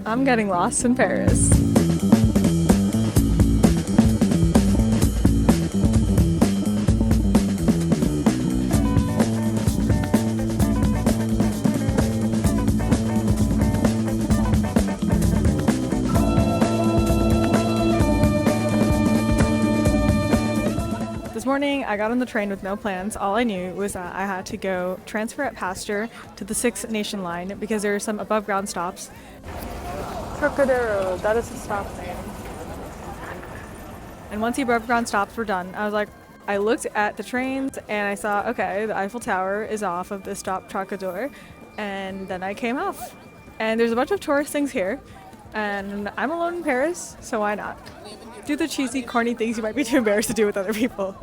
I'm getting lost in Paris. This morning I got on the train with no plans. All I knew was that I had to go transfer at Pasteur to the Six Nation line because there are some above ground stops. Trocadero, that is the stop name. And once the above ground stops were done, I looked at the trains and I saw, okay, the Eiffel Tower is off of this stop Trocadero, and then I came off. And there's a bunch of tourist things here, and I'm alone in Paris, so why not? Do the cheesy, corny things you might be too embarrassed to do with other people.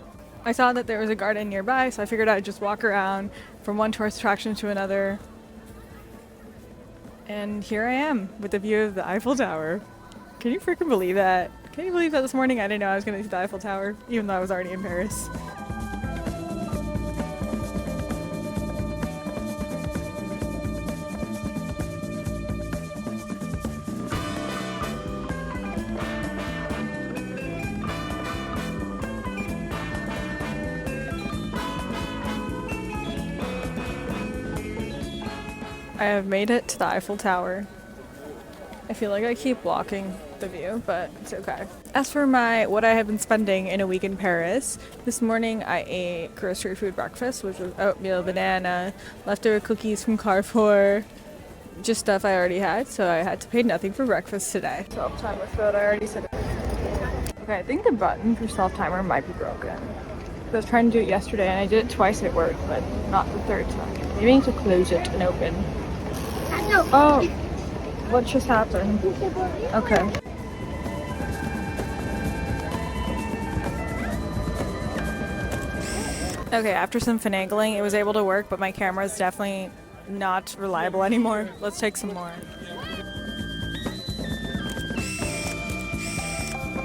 I saw that there was a garden nearby, so I figured I'd just walk around from one tourist attraction to another. And here I am with the view of the Eiffel Tower. Can you freaking believe that? Can you believe that this morning I didn't know I was going to see the Eiffel Tower, even though I was already in Paris? I have made it to the Eiffel Tower. I feel like I keep blocking the view, but it's okay. As for what I have been spending in a week in Paris, this morning I ate grocery food breakfast, which was oatmeal, banana, leftover cookies from Carrefour, just stuff I already had, so I had to pay nothing for breakfast today. Self-timer food, I already said it. Okay, I think the button for self-timer might be broken. I was trying to do it yesterday and I did it twice and it worked, but not the third time. Maybe I need to close it and open. Oh, what just happened? Okay. Okay, after some finagling, it was able to work, but my camera is definitely not reliable anymore. Let's take some more.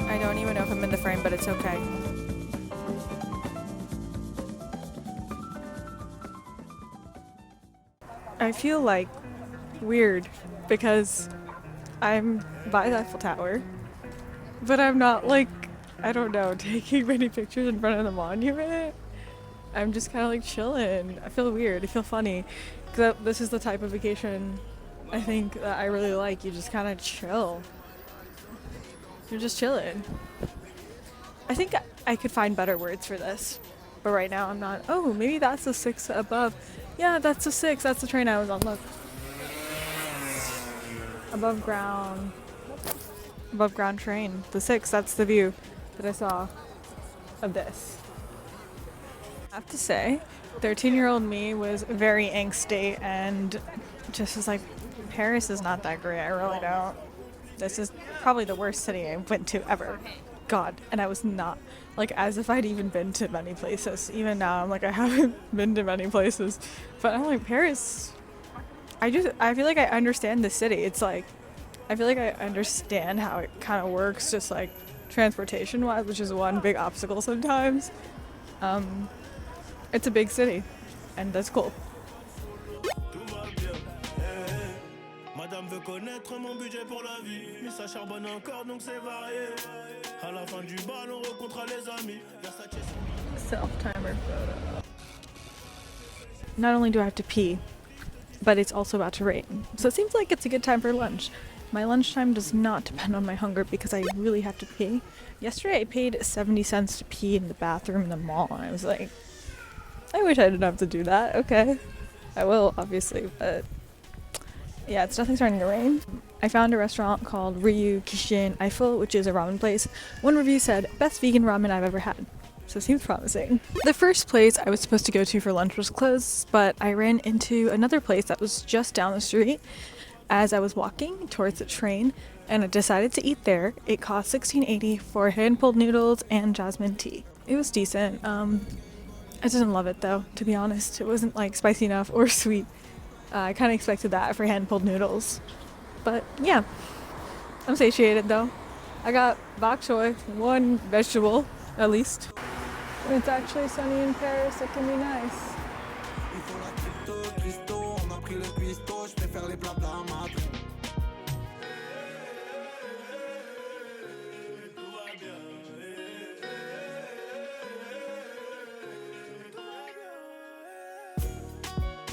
I don't even know if I'm in the frame, but it's okay. I feel like weird because I'm by the Eiffel Tower, but I'm not I don't know, taking many pictures in front of the monument. I'm just kind of chilling. I feel weird. I feel funny because this is the type of vacation I think that I really like. You just kind of chill. You're just chilling. I think I could find better words for this, but right now I'm not. Oh, maybe that's the 6 above. Yeah, that's the 6. That's the train I was on. Look. Above ground train. The 6, that's the view that I saw of this. I have to say, 13-year-old me was very angsty and just was like, Paris is not that great, I really don't. This is probably the worst city I went to ever. God, and I was not, as if I'd even been to many places. Even now, I'm I haven't been to many places. But I'm Paris, I feel like I understand the city. It's I feel like I understand how it kind of works, just transportation-wise, which is one big obstacle sometimes. It's a big city, and that's cool. Self-timer photo. Not only do I have to pee, but it's also about to rain. So it seems like it's a good time for lunch. My lunchtime does not depend on my hunger because I really have to pee. Yesterday I paid 70 cents to pee in the bathroom in the mall, and I was like, I wish I didn't have to do that. Okay. I will, obviously, but yeah, it's definitely starting to rain. I found a restaurant called Ryu Kishin Eiffel, which is a ramen place. One review said, best vegan ramen I've ever had. So it seems promising. The first place I was supposed to go to for lunch was closed, but I ran into another place that was just down the street as I was walking towards the train, and I decided to eat there. It cost $16.80 for hand-pulled noodles and jasmine tea. It was decent. I didn't love it though, to be honest. It wasn't spicy enough or sweet. I kind of expected that for hand-pulled noodles. But yeah, I'm satiated though. I got bok choy, one vegetable at least. When it's actually sunny in Paris, it can be nice.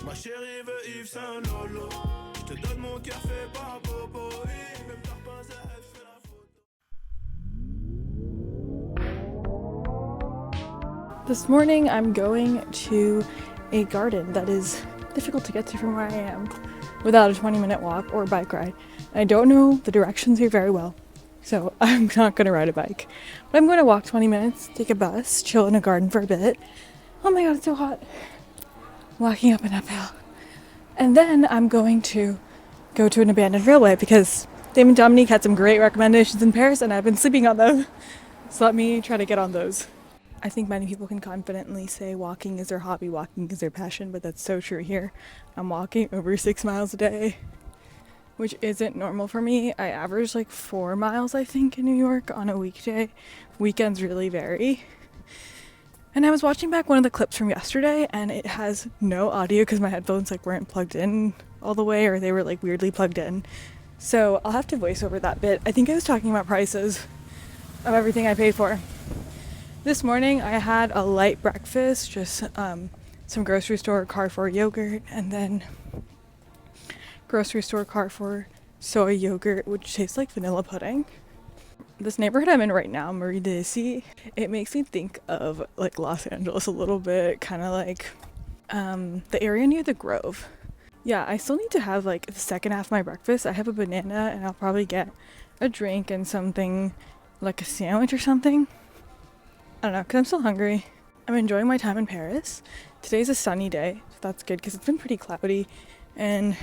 Ma chérie veut Yves Saint Lolo. Je te donne mon cœur fait par Bobo. Et même par pince à elle fait la photo. This morning I'm going to a garden that is difficult to get to from where I am without a 20-minute walk or bike ride. I don't know the directions here very well, so I'm not going to ride a bike. But I'm going to walk 20 minutes, take a bus, chill in a garden for a bit. Oh my god, it's so hot. Walking up an uphill. And then I'm going to go to an abandoned railway because Dave and Dominique had some great recommendations in Paris and I've been sleeping on them. So let me try to get on those. I think many people can confidently say walking is their hobby, walking is their passion, but that's so true here. I'm walking over 6 miles a day, which isn't normal for me. I average like 4 miles, I think, in New York on a weekday. Weekends really vary. And I was watching back one of the clips from yesterday and it has no audio because my headphones like weren't plugged in all the way, or they were like weirdly plugged in. So I'll have to voice over that bit. I think I was talking about prices of everything I paid for. This morning I had a light breakfast, just some grocery store Carrefour yogurt, and then grocery store Carrefour soy yogurt, which tastes like vanilla pudding. This neighborhood I'm in right now, Medici, it makes me think of like Los Angeles a little bit, kind of like the area near the Grove. Yeah, I still need to have like the second half of my breakfast. I have a banana and I'll probably get a drink and something like a sandwich or something. I don't know, because I'm still hungry. I'm enjoying my time in Paris. Today's a sunny day, so that's good because it's been pretty cloudy and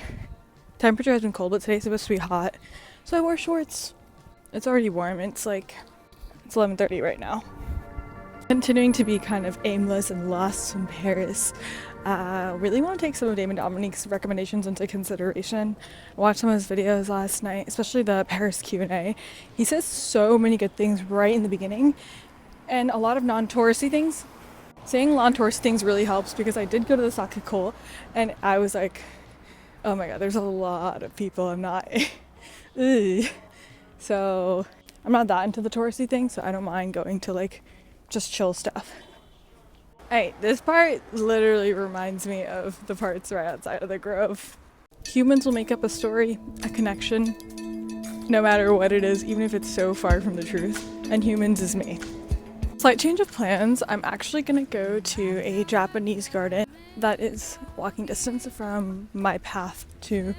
temperature has been cold, but today's supposed to be hot. So I wore shorts. It's already warm. It's 11:30 right now. Continuing to be kind of aimless and lost in Paris. Really want to take some of Damon Dominique's recommendations into consideration. I watched some of his videos last night, especially the Paris Q&A. He says so many good things right in the beginning. And a lot of non-touristy things. Saying non-touristy things really helps because I did go to the Sacré-Cœur and I was like, oh my god, there's a lot of people. I'm not so I'm not that into the touristy things, so I don't mind going to like just chill stuff. Hey, this part literally reminds me of the parts right outside of the Grove. Humans will make up a story, a connection, no matter what it is, even if it's so far from the truth. And humans is me. Slight change of plans. I'm actually gonna go to a Japanese garden that is walking distance from my path to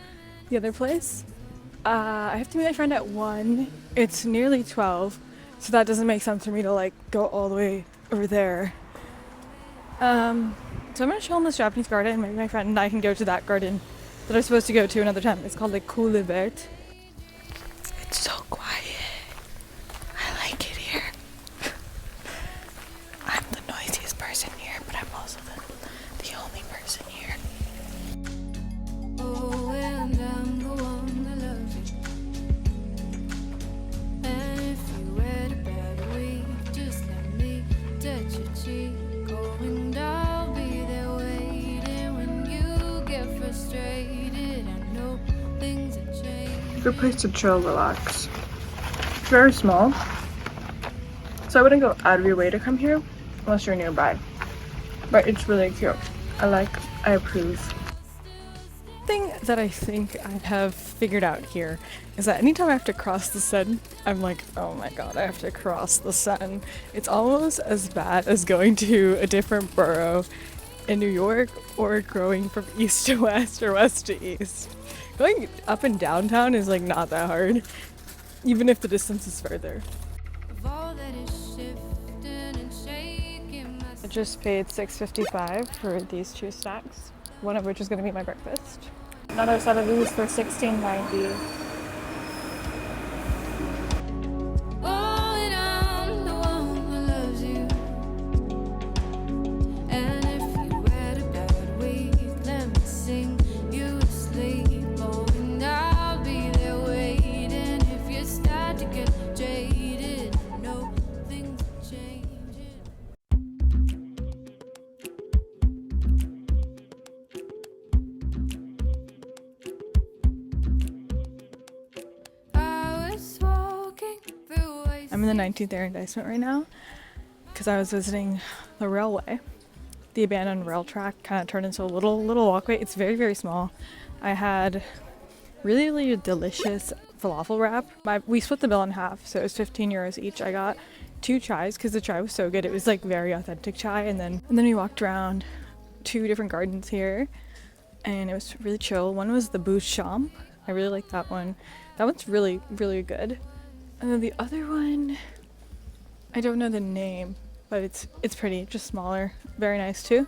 the other place. I have to meet my friend at 1. It's nearly 12, so that doesn't make sense for me to like go all the way over there. So I'm gonna chill in this Japanese garden. Maybe my friend and I can go to that garden that I'm supposed to go to another time. It's called like Coule Verte. It's so quiet. I like it here. I'm the noisiest person here, but I'm also the only person here. Oh, and I'm the one that loves you. And if you had a bad week, just let me touch your cheek. And I'll be there waiting when you get frustrated. I know things have changed. Good place to chill, relax. It's very small, so I wouldn't go out of your way to come here unless you're nearby. But it's really cute. I approve. Thing that I think I have figured out here is that anytime I have to cross the sun, I'm like, oh my god, I have to cross the sun. It's almost as bad as going to a different borough in New York or going from east to west or west to east. Going up and downtown is like not that hard, even if the distance is further. I just paid $6.55 for these 2 snacks, one of which is going to be my breakfast. Another set of these for $16.90. I'm in the 19th arrondissement right now because I was visiting the railway. the abandoned rail track kind of turned into a little walkway. It's very, very small. I had really delicious falafel wrap. We split the bill in half, so it was 15 euros each. I got 2 chais because the chai was so good. It was like very authentic chai, and then we walked around 2 different gardens here, and it was really chill. One was the Bouchamp. I really like that one. That one's really good. And then the other one, I don't know the name, but it's pretty, just smaller, very nice too.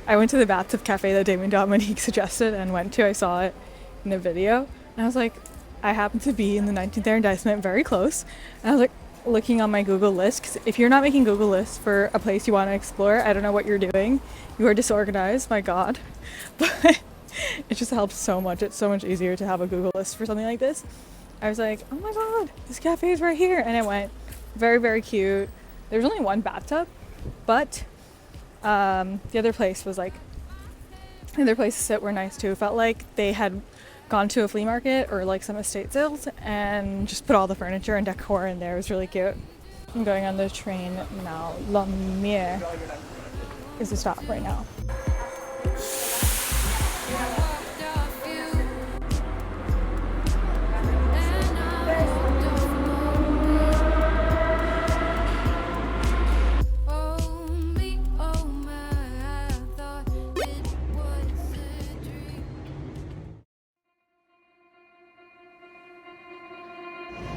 I went to the bathtub cafe that Damien Dominique suggested and went to. I saw it in a video, and I was like, I happen to be in the 19th arrondissement, very close. And I was like looking on my Google list, because if you're not making Google lists for a place you want to explore, I don't know what you're doing. You are disorganized, my God. But it just helps so much. It's so much easier to have a Google list for something like this. I was like, oh my God, this cafe is right here. And I went. Very cute. There's only one bathtub, but the other places to sit were nice too. It felt like they had gone to a flea market or like some estate sales and just put all the furniture and decor in there. It was really cute. I'm going on the train now. Lumiere is the stop right now.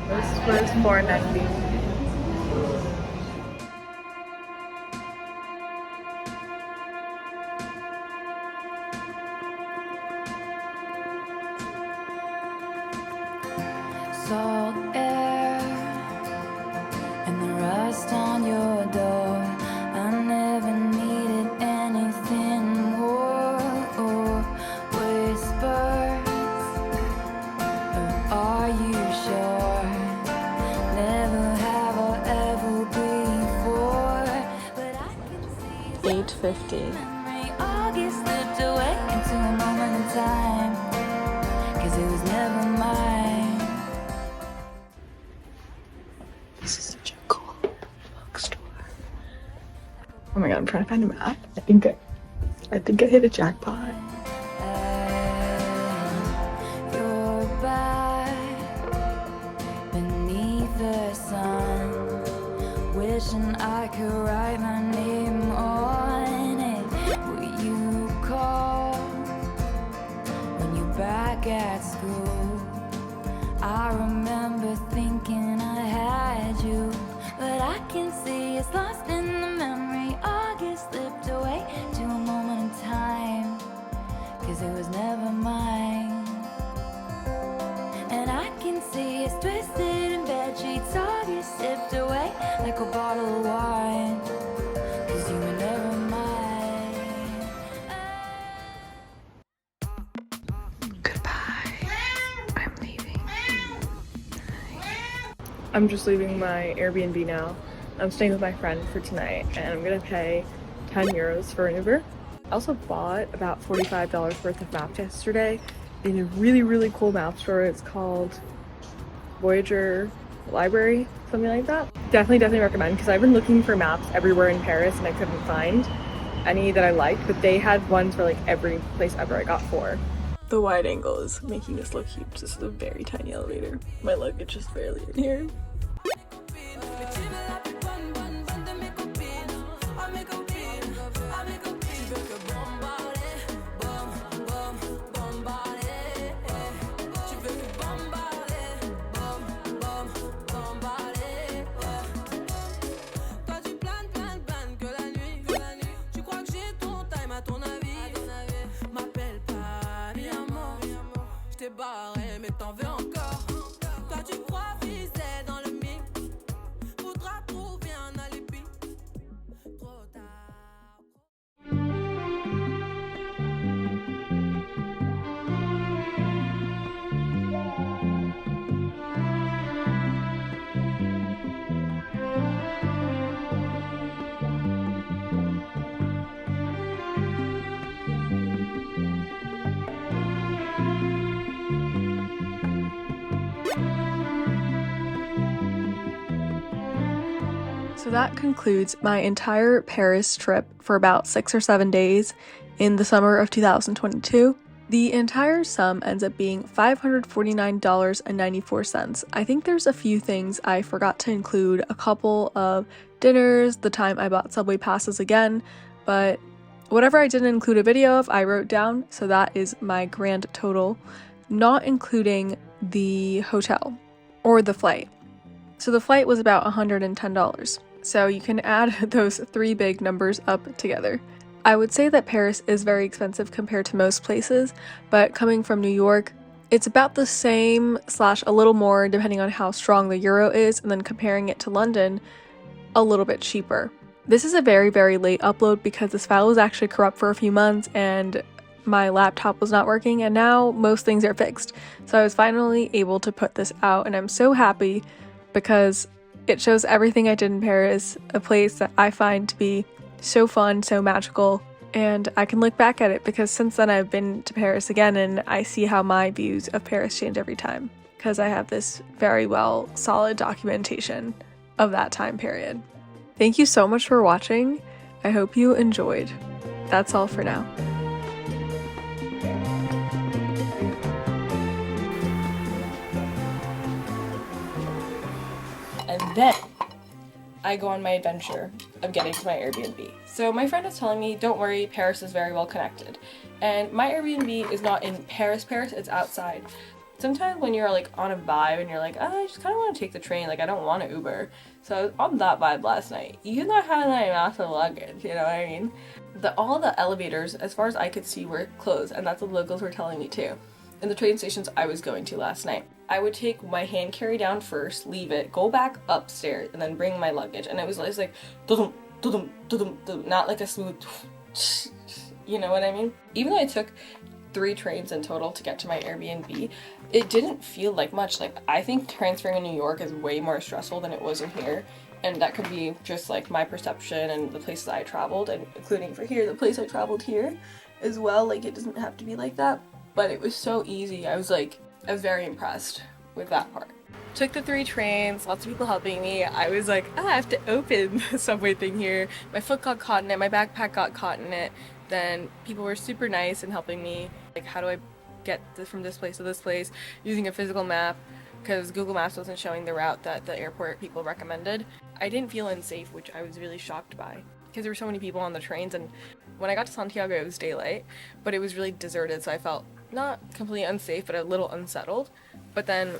This was $4.90. Salt air and the rust on your door. I never needed anything more. Or whispers, or are you sure? Never have I ever before. But I can see 8.50. memory all gets slipped away into a moment in time. 'Cause it was never mine. This is such a cool bookstore. Oh my God, I'm trying to find a map. I think I hit a jackpot. You're back beneath the sun, wishing I could write my name on it. Will you call when you're back at school? I remember thinking I had you, but I can see it's lost in the memory. All gets slipped away to a moment in time. 'Cause it was never mine. And I can see it's twisted in bed sheets. All get sipped away like a bottle of wine. 'Cause you were never mine. Goodbye. I'm leaving. I'm just leaving my Airbnb now. I'm staying with my friend for tonight, and I'm gonna pay 10 euros for an Uber. I also bought about $45 worth of maps yesterday in a really cool map store. It's called Voyager Library, something like that. Definitely recommend, because I've been looking for maps everywhere in Paris and I couldn't find any that I liked, but they had ones for like every place ever. I got 4. The wide angle is making this look huge. This is a very tiny elevator. My luggage is barely in here. Barré, mais t'en veux encore. Toi tu crois viser dans le mille. Faudra trouver un alibi. Trop tard. So that concludes my entire Paris trip for about 6 or 7 days in the summer of 2022. The entire sum ends up being $549.94. I think there's a few things I forgot to include, a couple of dinners, the time I bought subway passes again, but whatever I didn't include a video of, I wrote down, so that is my grand total, not including the hotel or the flight. So the flight was about $110. So you can add those three big numbers up together. I would say that Paris is very expensive compared to most places, but coming from New York, it's about the same / a little more depending on how strong the euro is, and then comparing it to London, a little bit cheaper. This is a very, very late upload because this file was actually corrupt for a few months and my laptop was not working, and now most things are fixed. So I was finally able to put this out, and I'm so happy because it shows everything I did in Paris, a place that I find to be so fun, so magical, and I can look back at it because since then I've been to Paris again and I see how my views of Paris change every time because I have this very well solid documentation of that time period. Thank you so much for watching. I hope you enjoyed. That's all for now. And then I go on my adventure of getting to my Airbnb. So my friend was telling me, don't worry, Paris is very well connected. And my Airbnb is not in Paris, it's outside. Sometimes when you're like on a vibe and you're like, oh, I just kind of want to take the train, like I don't want to Uber. So I was on that vibe last night. Even though I had like massive luggage, you know what I mean? All the elevators, as far as I could see, were closed, and that's what the locals were telling me too. In the train stations I was going to last night, I would take my hand carry down first, leave it, go back upstairs, and then bring my luggage. And it was like, dum dum dum dum, not like a smooth, you know what I mean? Even though I took 3 trains in total to get to my Airbnb, it didn't feel like much. Like, I think transferring in New York is way more stressful than it was in here. And that could be just like my perception and the places I traveled, and including for here, the place I traveled here as well. Like, it doesn't have to be like that. But it was so easy. I was very impressed with that part. Took the 3 trains, lots of people helping me. I was like, I have to open the subway thing here. My foot got caught in it, my backpack got caught in it. Then people were super nice and helping me. Like, how do I get from this place to this place using a physical map, because Google Maps wasn't showing the route that the airport people recommended. I didn't feel unsafe, which I was really shocked by, because there were so many people on the trains, and when I got to Santiago it was daylight, but it was really deserted, so I felt not completely unsafe, but a little unsettled. But then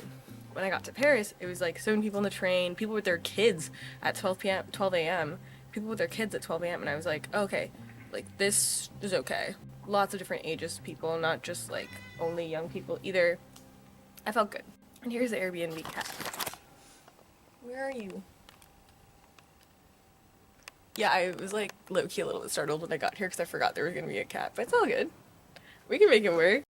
when I got to Paris, it was like so many people on the train, people with their kids at 12 a.m., people with their kids at 12 a.m., and I was like, okay, like, this is okay. Lots of different ages of people, not just like only young people either. I felt good. And here's the Airbnb cat. Where are you? Yeah, I was like low-key a little bit startled when I got here because I forgot there was gonna be a cat, but it's all good. We can make it work.